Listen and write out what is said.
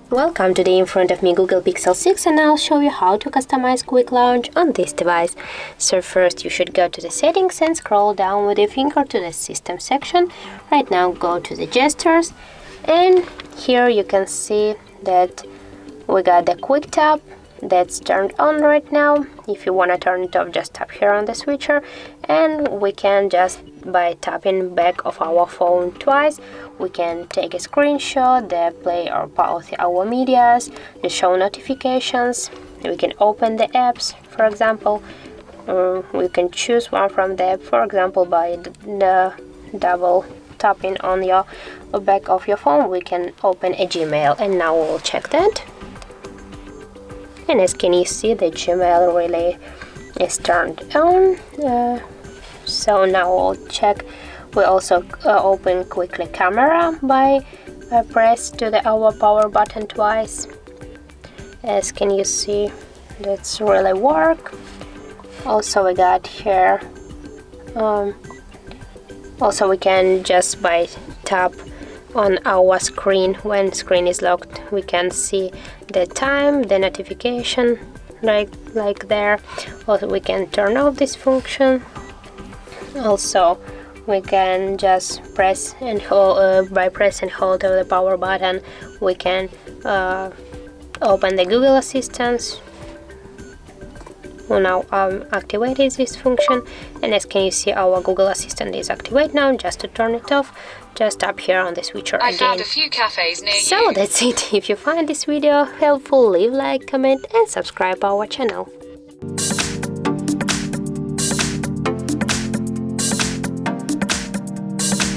Welcome. Today in front of me Google Pixel 6 and I'll show you how to customize Quick Launch on this device. So first you should go to the settings and scroll down with your finger to the system section. Right now go to the gestures and here you can see that we got the quick tap that's turned on right now. If you want to turn it off, just tap here on the switcher and we can just by tapping back of our phone twice we can take a screenshot, the play or pause our medias, the show notifications, we can open the apps, for example, we can choose one from the app, for example by the double tapping on your back of your phone we can open a Gmail, and now we'll check that. And as can you see, the Gmail really is turned on. So now we'll check. We also open quickly camera by press to our power button twice. As can you see, that's really work. Also we got here. Also we can just by tap on our screen, when screen is locked we can see the time, the notification like there. Also we can turn off this function. Also we can just press and hold by press and hold of the power button we can open the Google Assistant. We'll now activate this function, and as can you see our Google Assistant is activated now. Just to turn it off, just tap here on the switcher again. I found a few cafes near you. So that's it. If you find this video helpful, leave a like, comment and subscribe our channel.